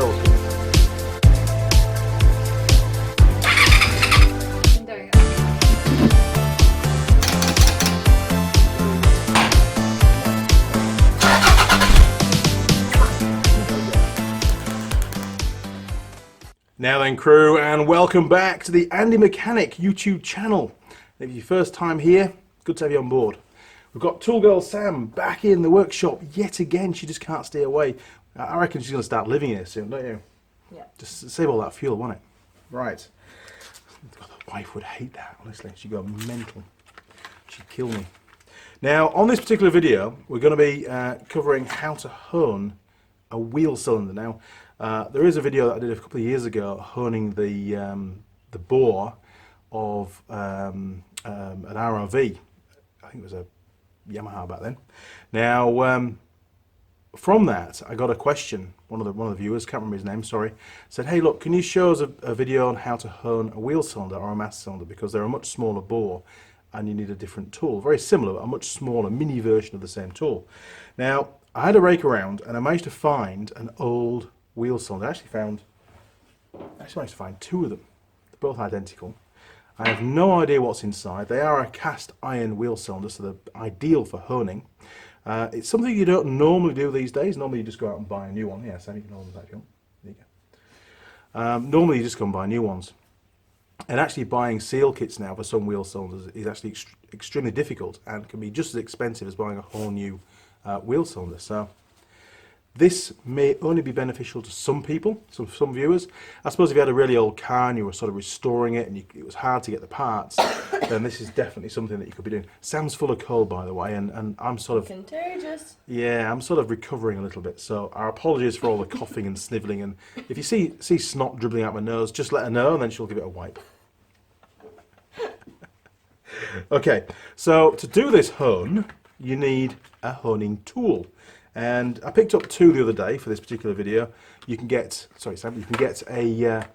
oils. Now then, crew, and welcome back to the Andy Mechanic YouTube channel. If it's your first time here, good to have you on board. We've got Tool Girl Sam back in the workshop yet again. She just can't stay away. I reckon she's going to start living here soon, don't you? Yeah. Just save all that fuel, won't it? Right. God, the wife would hate that, honestly. She'd go mental. She'd kill me. Now, on this particular video, we're going to be covering how to hone a wheel cylinder. Now, there is a video that I did a couple of years ago honing the bore of an RRV. I think it was a Yamaha back then. Now, from that, I got a question. One of the viewers, can't remember his name, sorry, said, "Hey, look, can you show us a video on how to hone a wheel cylinder or a master cylinder, because they're a much smaller bore and you need a different tool, very similar, but a much smaller mini version of the same tool." Now, I had a rake around and I managed to find an old wheel cylinder. I actually managed to find two of them. They're both identical. I have no idea what's inside. They are a cast iron wheel cylinder, so they're ideal for honing. It's something you don't normally do these days. Normally you just go out and buy a new one. Yeah, Sam, you can hold that if you want. There you go. Normally you just go and buy new ones. And actually buying seal kits now for some wheel cylinders is actually extremely difficult and can be just as expensive as buying a whole new wheel cylinder. So this may only be beneficial to some people, some viewers. I suppose if you had a really old car and you were sort of restoring it and it was hard to get the parts, then this is definitely something that you could be doing. Sam's full of cold, by the way, and I'm sort of contagious. Yeah, I'm sort of recovering a little bit. So our apologies for all the coughing and snivelling. And if you see snot dribbling out my nose, just let her know, and then she'll give it a wipe. Okay, so to do this hone, you need a honing tool. And I picked up two the other day for this particular video. You can get, sorry Sam, you can get a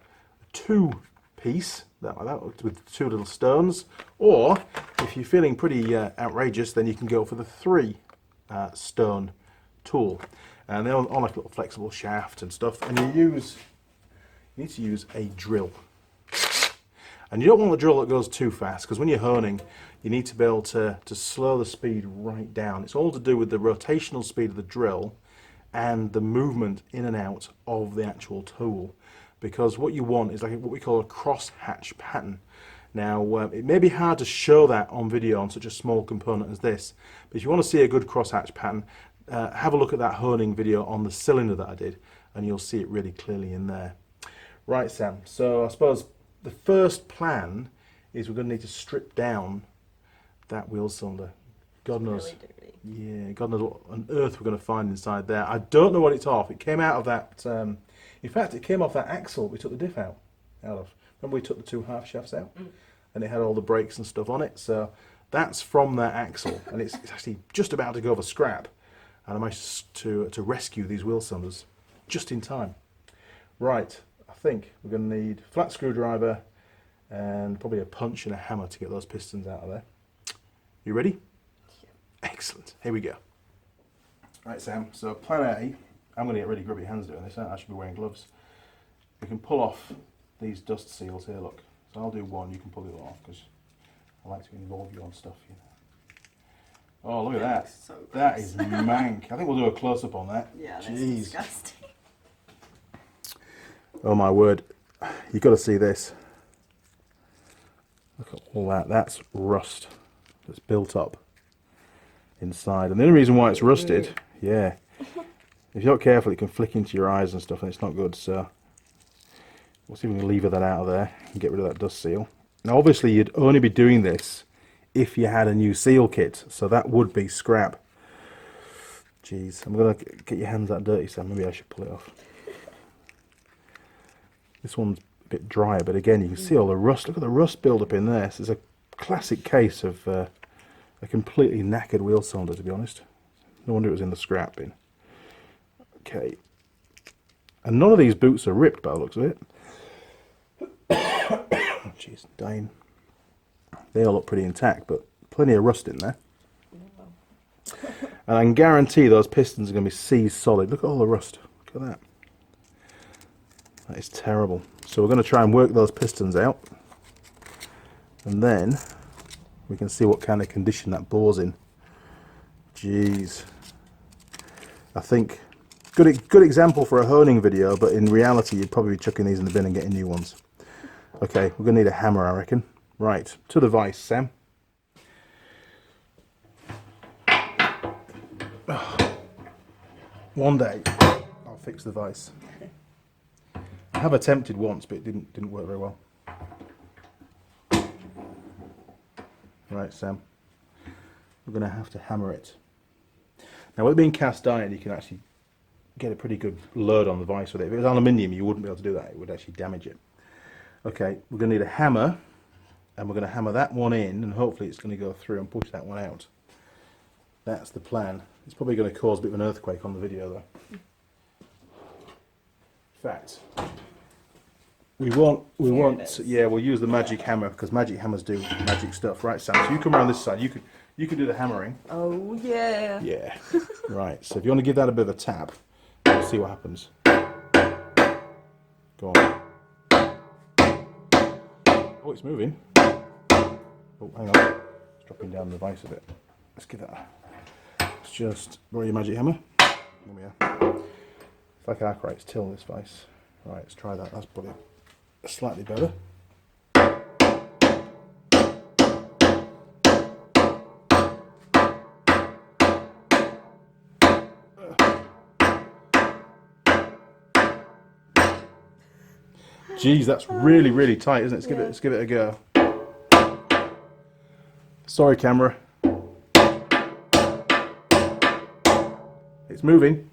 two-piece, like that, with two little stones. Or, if you're feeling pretty outrageous, then you can go for the three stone tool. And they're on like a little flexible shaft and stuff. And you need to use a drill. And you don't want a drill that goes too fast, because when you're honing, you need to be able to slow the speed right down. It's all to do with the rotational speed of the drill and the movement in and out of the actual tool. Because what you want is like what we call a cross-hatch pattern. Now, it may be hard to show that on video on such a small component as this, but if you want to see a good cross-hatch pattern, have a look at that honing video on the cylinder that I did, and you'll see it really clearly in there. Right, Sam, so I suppose the first plan is we're going to need to strip down that wheel cylinder. God knows, really yeah, God knows what on earth we're going to find inside there. I don't know what it's off. It came out of that. In fact, it came off that axle we took the diff out of. Remember we took the two half shafts out, and it had all the brakes and stuff on it. So that's from that axle, and it's actually just about to go for scrap. And I managed to rescue these wheel cylinders just in time. Right. I think we're going to need a flat screwdriver and probably a punch and a hammer to get those pistons out of there. You ready? Yeah. Excellent. Here we go. Right, Sam. So plan A, I'm going to get really grubby hands doing this. I should be wearing gloves. We can pull off these dust seals here, look. So I'll do one, you can pull the other off, because I like to involve you on stuff, you know. Oh, look at that. So that is mank. I think we'll do a close-up on that. Yeah, that's disgusting. Oh my word, you've got to see this. Look at all that, that's rust that's built up inside. And the only reason why it's rusted, yeah, if you're not careful it can flick into your eyes and stuff, and it's not good. So we'll see if we can lever that out of there and get rid of that dust seal. Now obviously you'd only be doing this if you had a new seal kit, so that would be scrap. Jeez, I'm going to get your hands that dirty, Sam. Maybe I should pull it off. This one's a bit drier, but again, you can see all the rust. Look at the rust build-up in there. This is a classic case of a completely knackered wheel cylinder, to be honest. No wonder it was in the scrap bin. Okay. And none of these boots are ripped by the looks of it. Jeez, dying. They all look pretty intact, but plenty of rust in there. And I can guarantee those pistons are going to be seized solid. Look at all the rust. Look at that. That is terrible. So we're going to try and work those pistons out, and then we can see what kind of condition that bore's in. Jeez. I think good example for a honing video, but in reality you'd probably be chucking these in the bin and getting new ones. Okay, we're going to need a hammer, I reckon. Right, to the vise, Sam. One day I'll fix the vise. I have attempted once, but it didn't work very well. Right, Sam. We're going to have to hammer it. Now, with it being cast iron, you can actually get a pretty good load on the vise with it. If it was aluminium, you wouldn't be able to do that. It would actually damage it. Okay, we're going to need a hammer, and we're going to hammer that one in, and hopefully it's going to go through and push that one out. That's the plan. It's probably going to cause a bit of an earthquake on the video, though. In fact, we'll use the magic hammer, because magic hammers do magic stuff. Right, Sam, so you come around this side. You could do the hammering. Oh, yeah. Yeah. Right, so if you want to give that a bit of a tap, we'll see what happens. Go on. Oh, it's moving. Oh, hang on. It's dropping down the vise a bit. Let's give that Let's just borrow your magic hammer. There we are. It's like Arkwright's till, this vise. Right, let's try that. That's probably slightly better. Geez, that's really, really tight, isn't it? Let's give it a go. Sorry, camera. It's moving.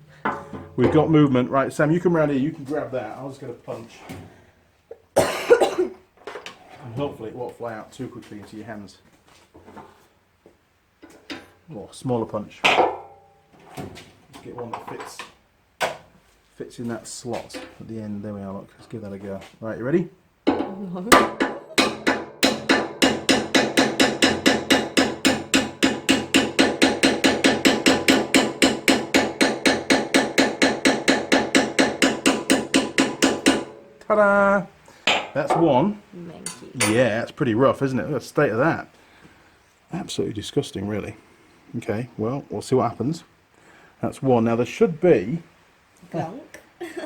We've got movement. Right, Sam, you come around here. You can grab that. I'll just get a punch. And hopefully it won't fly out too quickly into your hands. Oh, smaller punch. Let's get one that fits in that slot at the end. There we are, look. Let's give that a go. Right, you ready? No. Ta-da! That's one. Manky. Yeah, that's pretty rough, isn't it? Look at the state of that. Absolutely disgusting, really. Okay, well, we'll see what happens. That's one. Now, there should be... Gunk.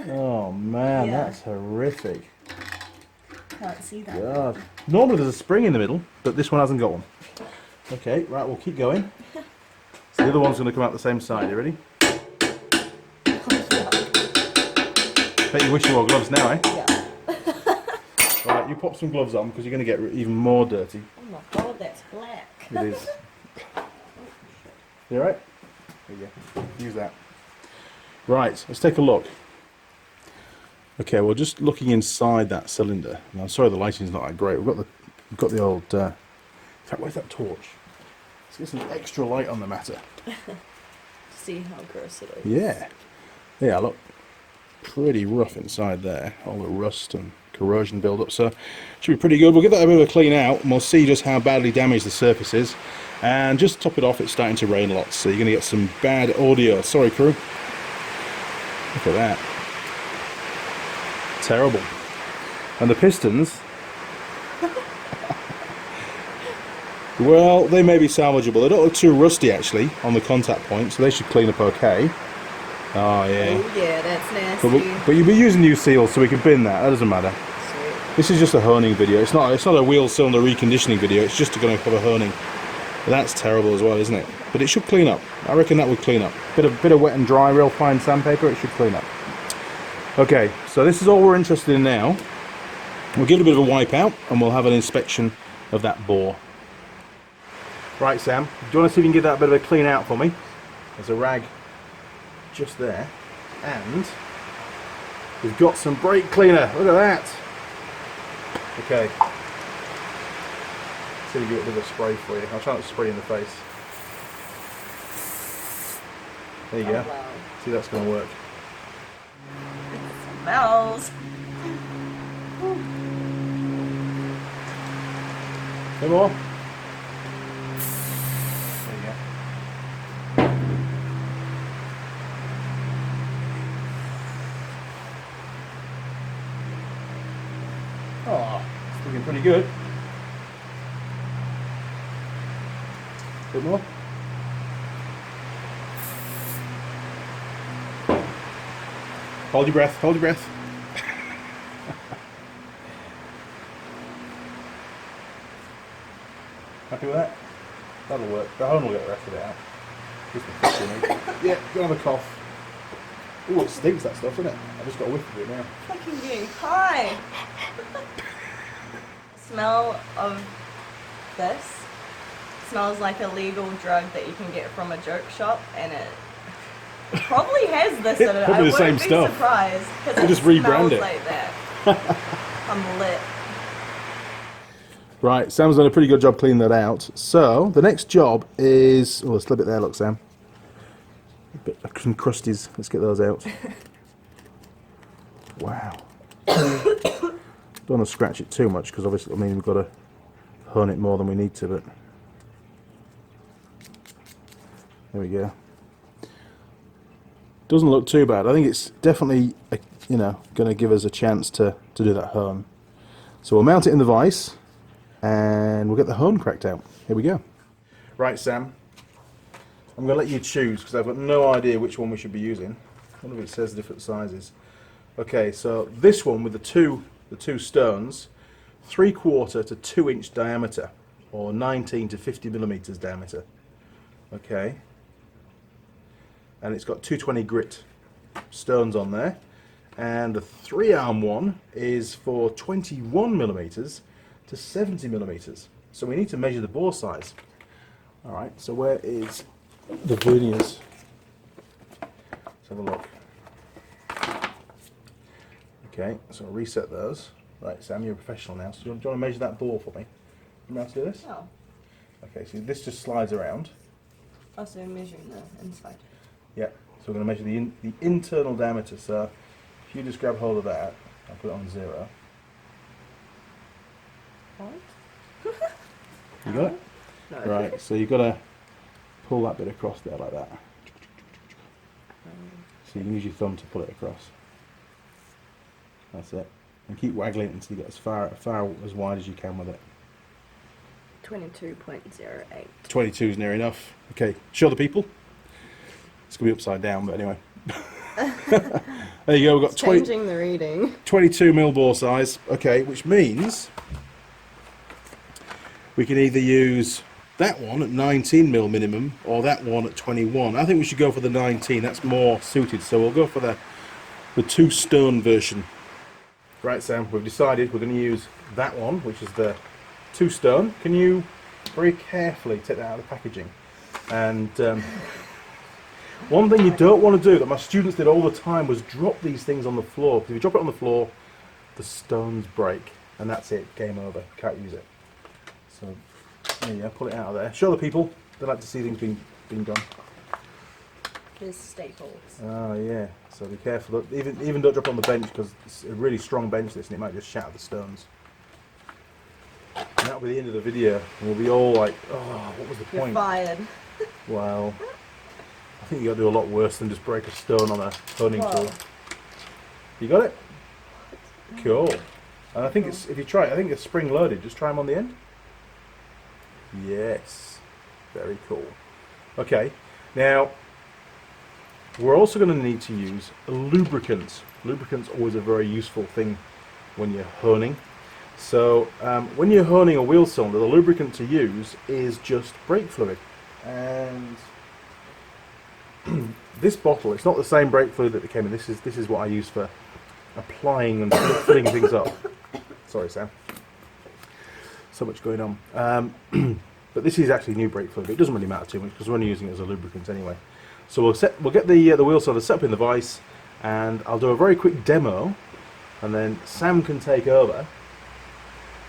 Oh, man, Yeah. that's horrific. Can't see that. God. Normally there's a spring in the middle, but this one hasn't got one. Okay, right, we'll keep going. So the other one's going to come out the same side. You ready? Bet you wish you wore gloves now, eh? Yeah. Right, you pop some gloves on because you're going to get even more dirty. Oh my god, that's black. It is. You alright? There you go. Use that. Right, let's take a look. Okay, well, just looking inside that cylinder. Now, I'm sorry the lighting's not that great. We've got the old... in fact, where's that torch? Let's get some extra light on the matter. See how gross it is. Yeah. Yeah, look. Pretty rough inside there. All the rust and corrosion build-up, so should be pretty good. We'll give that a bit of a clean out, and we'll see just how badly damaged the surface is. And just to top it off, it's starting to rain lots, so you're going to get some bad audio. Sorry, crew. Look at that. Terrible. And the pistons, well, they may be salvageable. They don't look too rusty, actually, on the contact point, so they should clean up okay. Oh, yeah. Oh yeah, that's nasty. But you'll be using new seals, so we can bin that. That doesn't matter. Sweet. This is just a honing video. It's not a wheel cylinder reconditioning video. It's just going to cover honing. But that's terrible as well, isn't it? But it should clean up. I reckon that would clean up. Bit of wet and dry, real fine sandpaper. It should clean up. Okay, so this is all we're interested in now. We'll give it a bit of a wipe out, and we'll have an inspection of that bore. Right, Sam. Do you want to see if you can give that a bit of a clean out for me? There's a rag just there, and we've got some brake cleaner. Look at that. Okay, see if we get a bit of a spray for you. I'll try not to spray you in the face. There you go. Wow. See, that's going to work. It smells. No more. There you go. Looking pretty good. A bit more. Hold your breath, hold your breath. Happy with that? That'll work. The hone will get the rest of it out. Yeah, go on the cough. Oh, it stinks, that stuff, doesn't it? I just got a whiff of it now. Fucking getting high. Smell of this smells like a legal drug that you can get from a joke shop, and it probably has this in it. Probably I the same wouldn't be stuff. surprised because We'll it just rebrand smells it. like that. I'm lit. Right, Sam's done a pretty good job cleaning that out. So, the next job is... Oh, there's a little bit there, look, Sam. A bit of some crusties. Let's get those out. Wow. Don't want to scratch it too much, because obviously it'll mean we've got to hone it more than we need to, but... There we go. Doesn't look too bad. I think it's definitely, going to give us a chance to do that hone. So we'll mount it in the vise, and we'll get the hone cracked out. Here we go. Right, Sam. I'm going to let you choose, because I've got no idea which one we should be using. I wonder if it says different sizes. Okay, so this one with the two stones, 3/4 to 2 inch diameter, or 19 to 50 millimeters diameter. Okay. And it's got 220 grit stones on there, and the 3-arm one is for 21 millimeters to 70 millimeters. So we need to measure the bore size. All right, so where is the verniers? Let's have a look. Okay, so I'll reset those. Right, Sam, you're a professional now, so do you want to measure that bore for me? You know how to do this? Oh. Okay, so this just slides around. Oh, so I'm measuring the inside. Yeah, so we're going to measure the internal diameter. So if you just grab hold of that, I'll put it on 0. What? You got it? No. Right, so you've got to pull that bit across there like that. So you can use your thumb to pull it across. That's it. And keep waggling it until you get as far as wide as you can with it. 22.08. 22 is near enough. Okay, show the people. It's going to be upside down, but anyway. There you go, we've got Changing the reading. 22 mil bore size. Okay, which means we can either use that one at 19 mil minimum or that one at 21. I think we should go for the 19. That's more suited. So we'll go for the 2 stone version. Right, Sam, we've decided we're going to use that one, which is the 2 stone. Can you very carefully take that out of the packaging? And one thing you don't want to do that my students did all the time was drop these things on the floor. If you drop it on the floor, the stones break, and that's it. Game over. Can't use it. So there you go. Pull it out of there. Show the people. They like to see things being done. There's staples. Oh yeah. So be careful. Even don't drop it on the bench, because it's a really strong bench this, and it might just shatter the stones. And that'll be the end of the video, and we'll be all like, "Oh, what was the You're point?" fired. Well, I think you got to do a lot worse than just break a stone on a honing tool. You got it? Cool. And I think if you try it, I think it's spring loaded. Just try them on the end. Yes. Very cool. Okay. Now, we're also going to need to use a lubricant. Lubricant's always a very useful thing when you're honing. So when you're honing a wheel cylinder, the lubricant to use is just brake fluid. And this bottle, it's not the same brake fluid that came in. This is what I use for applying and filling things up. Sorry, Sam. So much going on. But this is actually new brake fluid. It doesn't really matter too much because we're only using it as a lubricant anyway. So we'll get the wheel cylinder set up in the vise, and I'll do a very quick demo, and then Sam can take over.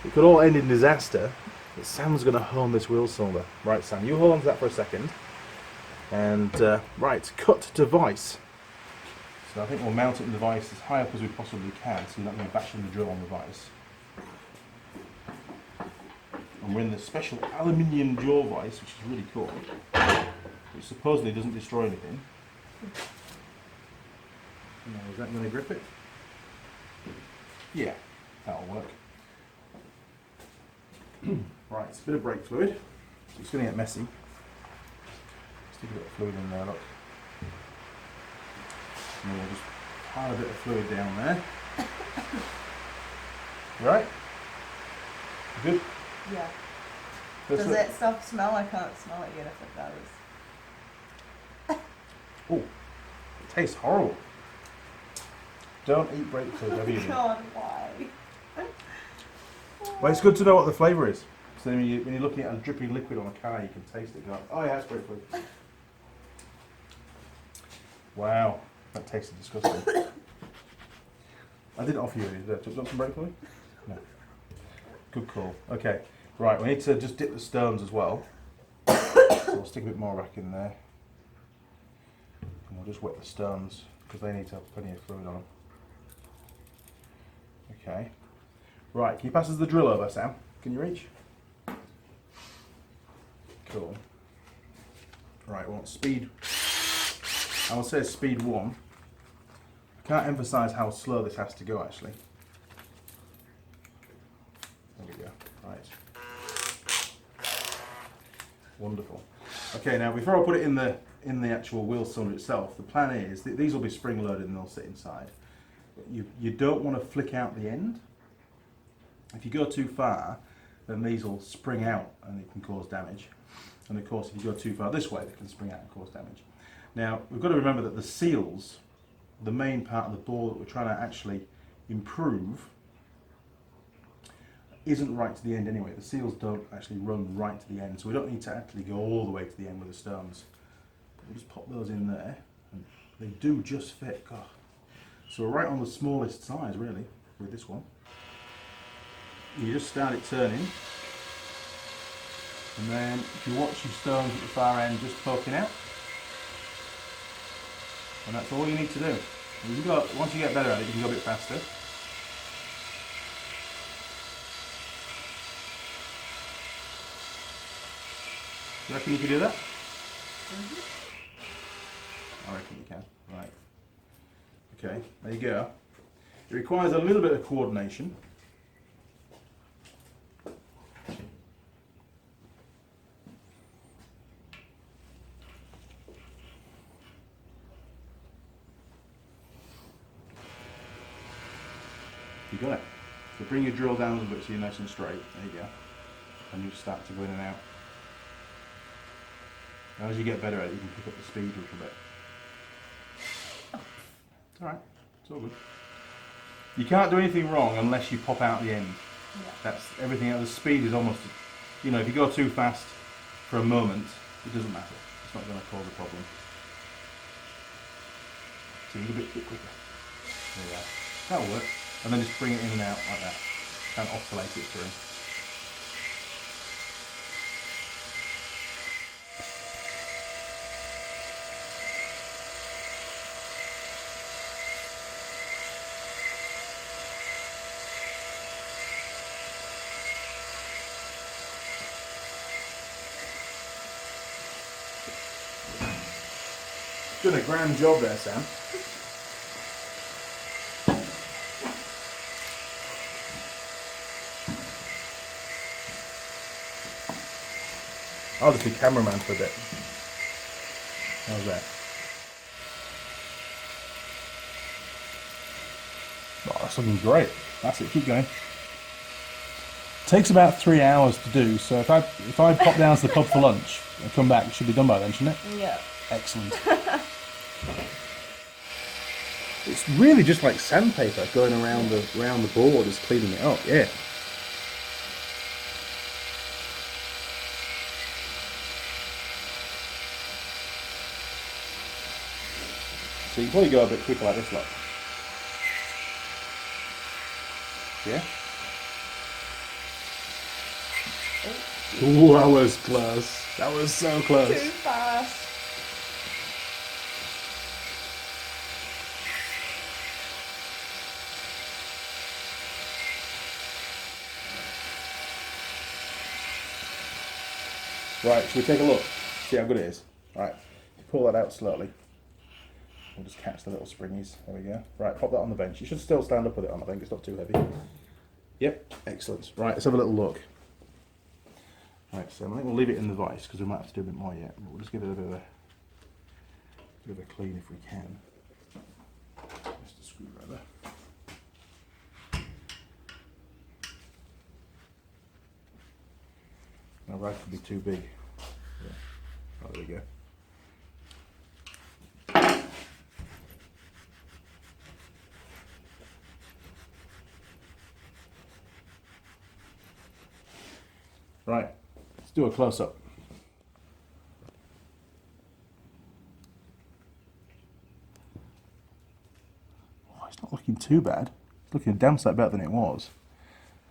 It could all end in disaster, but Sam's going to hone this wheel cylinder. Right, Sam, you hold on to that for a second. And right, cut device. So I think we'll mount it in the vise as high up as we possibly can, so you're not going to bash in the drill on the vise. And we're in the special aluminium jaw vise, which is really cool, which supposedly doesn't destroy anything. Now, is that going to grip it? Yeah, that'll work. Right, it's a bit of brake fluid. So it's going to get messy. Stick a bit of fluid in there, look. And we'll just pile a bit of fluid down there. You right? You good? Yeah. That's Does that stuff smell? I can't smell it yet if it does. Oh, it tastes horrible. Don't eat brake fluid, ever you do. God, why? Well, it's good to know what the flavour is. So when you're looking at a dripping liquid on a car, you can taste it. Go, oh yeah, it's brake fluid. Wow, that tasted disgusting. I didn't offer you any, did I? Took some brake fluid? No. Good call. Okay, right, we need to just dip the stones as well. So we'll stick a bit more back in there. And we'll just wet the stones, because they need to have plenty of fluid on them. Okay. Right, can you pass us the drill over, Sam? Can you reach? Cool. Right, we want speed. I will say speed 1. I can't emphasise how slow this has to go, actually. There we go. Right. Wonderful. Okay, now before I put it in the actual wheel cylinder itself, the plan is that these will be spring loaded and they'll sit inside. You don't want to flick out the end. If you go too far, then these will spring out and it can cause damage. And of course, if you go too far this way, they can spring out and cause damage. Now, we've got to remember that the seals, the main part of the ball that we're trying to actually improve, isn't right to the end anyway. The seals don't actually run right to the end, so we don't need to actually go all the way to the end with the stones. We'll just pop those in there, and they do just fit. God. So we're right on the smallest size, really, with this one. You just start it turning, and then if you watch your stones at the far end just poking out, and that's all you need to do. And you can go, once you get better at it, you can go a bit faster. You reckon you can do that? I reckon you can. Right. Okay, there you go. It requires a little bit of coordination. You got it. So bring your drill down a little bit so you're nice and straight. There you go. And you start to go in and out. And as you get better at it, you can pick up the speed a little bit. It's alright. It's all good. You can't do anything wrong unless you pop out the end. Yeah. That's everything else. The speed is almost, you know, if you go too fast for a moment, it doesn't matter. It's not going to cause a problem. So you can do it a bit quicker. There you go. That'll work. And then just bring it in and out like that. And oscillate it through. Done a grand job there, Sam. I'll just be cameraman for a bit. How's that? Oh, that's looking great. That's it, keep going. Takes about 3 hours to do, so if I pop down to the pub for lunch and come back, it should be done by then, shouldn't it? Yeah. Excellent. It's really just like sandpaper going around the board, just cleaning it up, yeah. So you can probably go a bit quicker like this, look. Yeah? Ooh, that was close. That was so close. Too fast. Right, should we take a look? See how good it is? Right, pull that out slowly. We'll just catch the little springies. There we go. Right, pop that on the bench. You should still stand up with it on, I think. It's not too heavy. Yep, excellent. Right, let's have a little look. Right, so I think we'll leave it in the vise because we might have to do a bit more yet. But we'll just give it a bit of a clean if we can. Just a screwdriver. My rag could be too big. Yeah. Oh, there we go. Right, let's do a close-up. Oh, it's not looking too bad. It's looking a damn sight better than it was.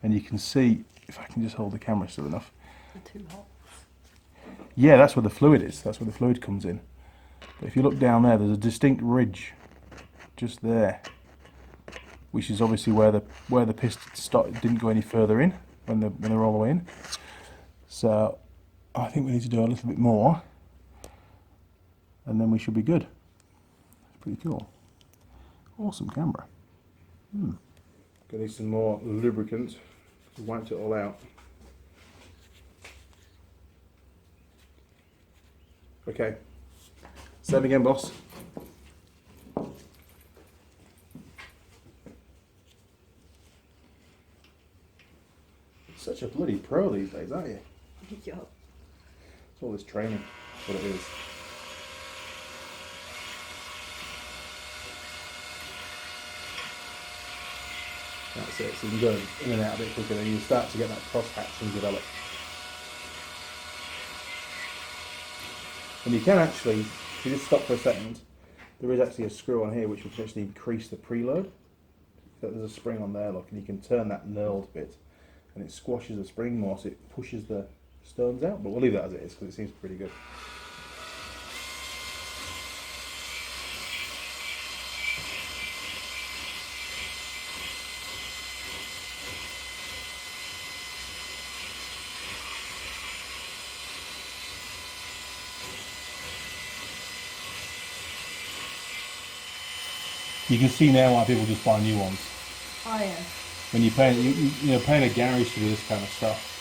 And you can see, if I can just hold the camera still enough. The 2 holes. Yeah, that's where the fluid is. That's where the fluid comes in. But if you look down there, there's a distinct ridge just there, which is obviously where the piston didn't go any further in when they're all the way in. So I think we need to do a little bit more, and then we should be good. It's pretty cool. Awesome camera. Gonna need some more lubricant. We wiped it all out. Okay. Same again, boss. Such a bloody pro these days, aren't you? Yup. It's all this training, what it is. That's it, so you can go in and out a bit quicker, then you start to get that cross-hatching develop. And you can actually, if you just stop for a second, there is actually a screw on here which will potentially increase the preload. So there's a spring on there, look, and you can turn that knurled bit, and it squashes the spring more, so it pushes the stones out, but we'll leave that as it is because it seems pretty good. You can see now why people just buy new ones. Oh yeah. When you're paying, paying a garage to do this kind of stuff,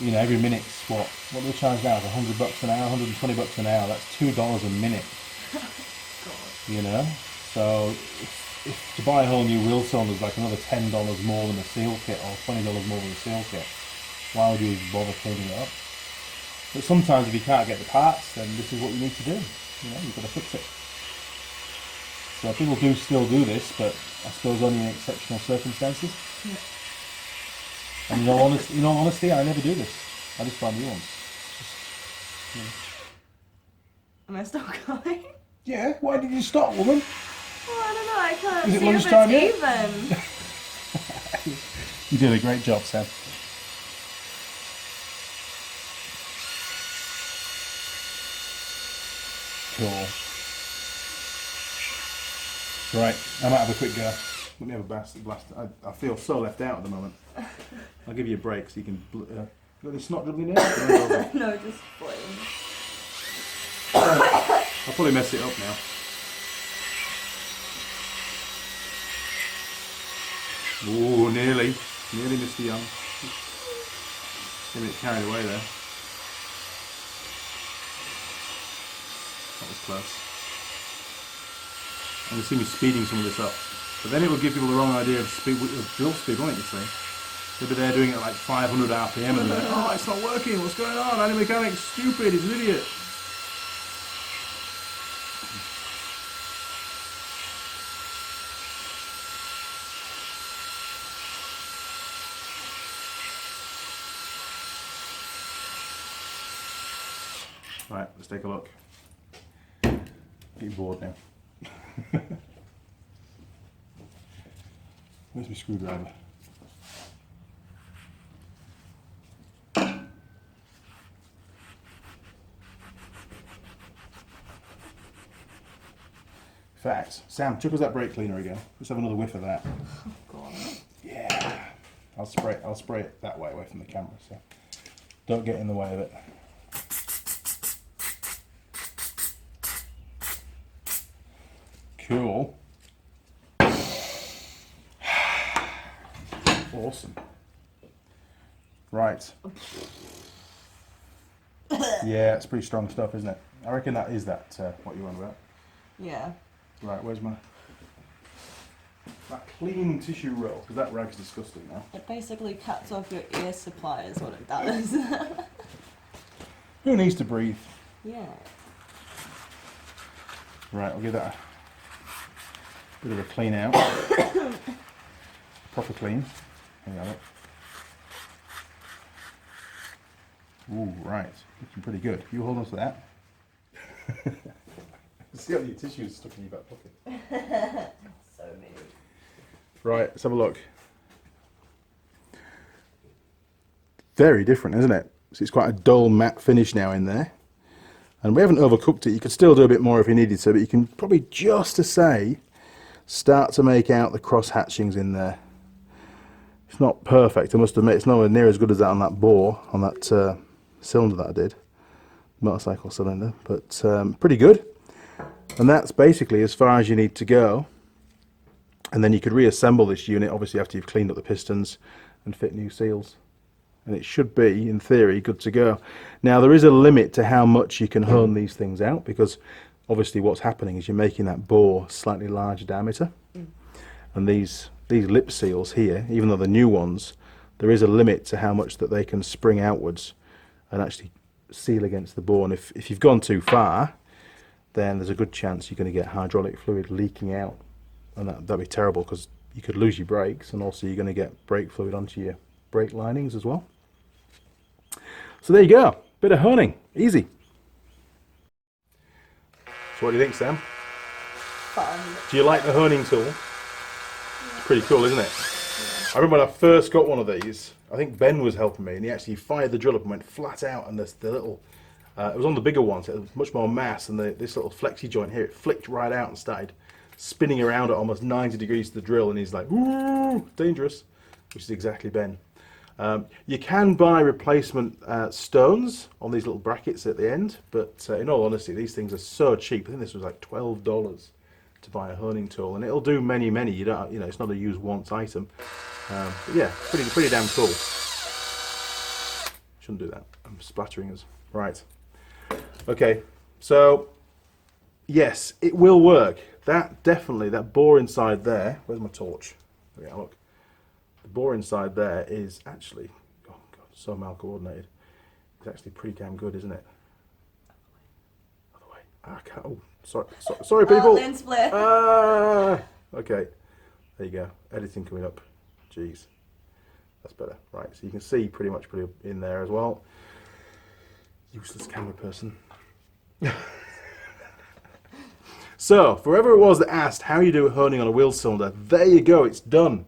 every minute's what do they charge now? It's $100 an hour, $120 an hour. That's $2 a minute. God. So if to buy a whole new wheel cylinder is like another $10 more than a seal kit or $20 more than a seal kit, why would you bother cleaning it up? But sometimes if you can't get the parts, then this is what you need to do. You've got to fix it. So people do still do this, but I suppose only in exceptional circumstances. Yeah. And in all honesty, I never do this. I just buy new ones. Am I still going? Yeah, why did you stop, woman? Oh, I don't know, I can't Is it see lunchtime if yet? it's even. You did a great job, Sam. Cool. Right, I might have a quick go. Let me have a blast. I feel so left out at the moment. I'll give you a break so you can... you got any snot dribbling there? No, just flame. I'll probably mess it up now. Ooh, nearly. Nearly Mr. Young. Getting it carried away there. That was close. And you see me speeding some of this up. But then it will give people the wrong idea of drill speed, won't it, you see? They'll be there doing it at like 500 RPM and they're like, oh, it's not working, what's going on? Any mechanic's stupid, he's an idiot. Right, let's take a look. Getting bored now. Where's my screwdriver? Facts. Sam, chuck us that brake cleaner again. Let's have another whiff of that. Oh God. Yeah. I'll spray it that way away from the camera, so don't get in the way of it. Cool. Awesome. Right. Yeah, it's pretty strong stuff, isn't it? I reckon that is that what you want about. Yeah. Right, where's my that clean tissue roll? Because that rag's disgusting now. It basically cuts off your air supply is what it does. Who needs to breathe? Yeah. Right, I'll give that a bit of a clean out. Proper clean. Hang on. Ooh, right. Looking pretty good. You hold on to that. See how your tissue is stuck in your back pocket. So many. Right, let's have a look. Very different, isn't it? So it's quite a dull matte finish now in there. And we haven't overcooked it. You could still do a bit more if you needed to, but you can probably just to say start to make out the cross hatchings in there. It's not perfect, I must admit. It's nowhere near as good as that on that bore, on that cylinder that I did. Motorcycle cylinder, but pretty good. And that's basically as far as you need to go. And then you could reassemble this unit, obviously after you've cleaned up the pistons and fit new seals. And it should be, in theory, good to go. Now, there is a limit to how much you can hone these things out, because obviously what's happening is you're making that bore slightly larger diameter. And these lip seals here, even though they're new ones, there is a limit to how much that they can spring outwards and actually seal against the bore. And if you've gone too far, then there's a good chance you're going to get hydraulic fluid leaking out. And that'd be terrible, because you could lose your brakes, and also you're going to get brake fluid onto your brake linings as well. So there you go, bit of honing, easy. So what do you think, Sam? Fun. Do you like the honing tool? It's pretty cool, isn't it? Yeah. I remember when I first got one of these, I think Ben was helping me, and he actually fired the drill up and went flat out, and the little, it was on the bigger ones, so it was much more mass, and this little flexi joint here, it flicked right out and started spinning around at almost 90 degrees to the drill, and he's like, ooh, dangerous, which is exactly Ben. You can buy replacement stones on these little brackets at the end, but in all honesty, these things are so cheap. I think this was like $12 to buy a honing tool, and it'll do many. You don't, it's not a use once item. But yeah, pretty damn cool. Shouldn't do that. I'm splattering us. Right. Okay. So yes, it will work. That definitely, that bore inside there. Where's my torch? Yeah, look. The bore inside there is actually, oh god, so mal coordinated. It's actually pretty damn good, isn't it? Other way. I can't. Oh, sorry, people. Lens flare. Okay, there you go. Editing coming up. Jeez, that's better. Right, so you can see pretty much in there as well. Useless camera person. So, for whoever it was that asked how you do honing on a wheel cylinder, there you go. It's done.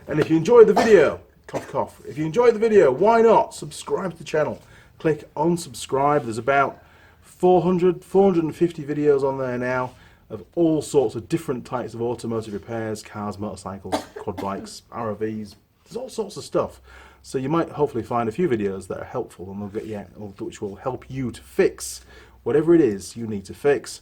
And if you enjoyed the video, cough cough, if you enjoyed the video, why not subscribe to the channel? Click on subscribe. There's about 450 videos on there now of all sorts of different types of automotive repairs, cars, motorcycles, quad bikes, ROVs. There's all sorts of stuff. So you might hopefully find a few videos that are helpful, and which will help you to fix whatever it is you need to fix.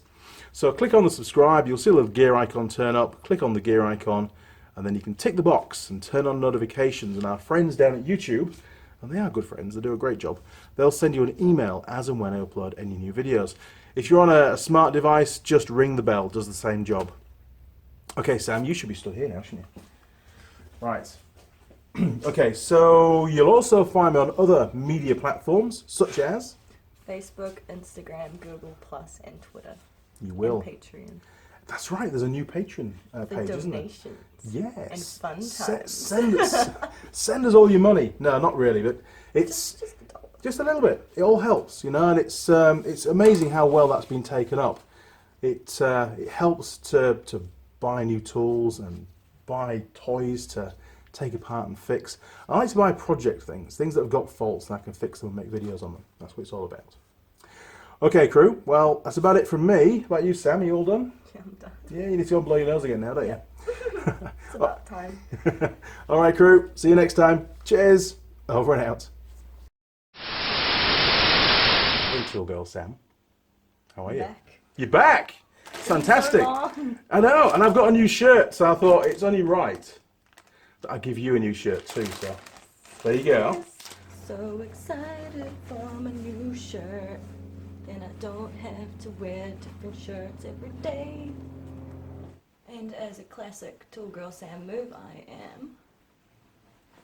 So click on the subscribe. You'll see a little gear icon turn up. Click on the gear icon. And then you can tick the box and turn on notifications, and our friends down at YouTube, and they are good friends, they do a great job, they'll send you an email as and when I upload any new videos. If you're on a smart device, just ring the bell, does the same job. Okay, Sam, you should be stood here now, shouldn't you? Right. Okay, so you'll also find me on other media platforms, such as? Facebook, Instagram, Google+, and Twitter. You will. And Patreon. That's right, there's a new Patreon page, isn't there? Yes. And fun times. Send us all your money. No, not really, but it's just a little bit. It all helps, and it's amazing how well that's been taken up. It helps to buy new tools and buy toys to take apart and fix. I like to buy project things that have got faults, and I can fix them and make videos on them. That's what it's all about. Okay, crew. Well, that's about it from me. How about you, Sam? Are you all done? Yeah, I'm done. Yeah, you need to go and blow your nose again now, don't you? It's about time. All right, crew. See you next time. Cheers. Over and out. Intro girl, Sam. How are you? Back. You're back. Fantastic. So long. I know, and I've got a new shirt, so I thought it's only right that I give you a new shirt too. So there you go. Yes. so excited for my new shirt. Then I don't have to wear different shirts every day. And as a classic Tall Girl Sam move, I am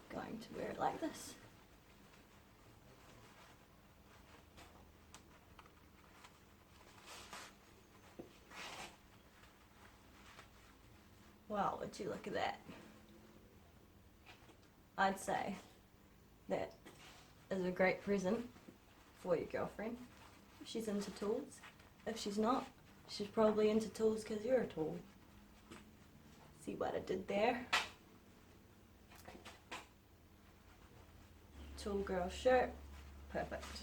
going to wear it like this. Wow, would you look at that? I'd say that is a great present for your girlfriend if she's into tools. If she's not, she's probably into tools because you're a tool. See what I did there? Tall girl shirt, perfect.